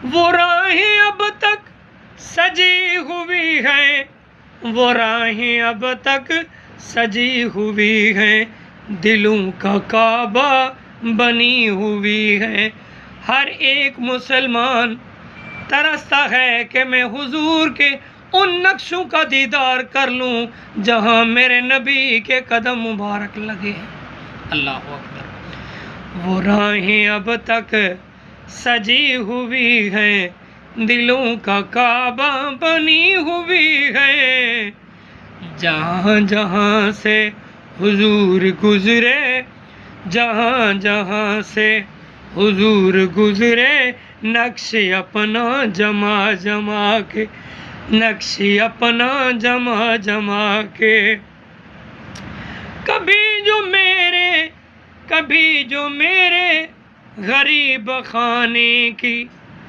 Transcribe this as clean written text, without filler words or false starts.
वो राहें अब तक सजी हुई हैं, वो राहें अब तक सजी हुई हैं, दिलों का काबा बनी हुई है। हर एक मुसलमान तरसता है कि मैं हुजूर के उन नक्शों का दीदार कर लूं जहां मेरे नबी के कदम मुबारक लगे। अल्लाह अकबर। वो राहें अब तक सजी हुई हैं, दिलों का काबा बनी हुई है। जहां जहां से हुजूर गुजरे, जहां जहां से हुजूर गुजरे, नक्श अपना जमा जमा के, नक्श अपना जमा जमा के। कभी जो मेरे गरीब खाने की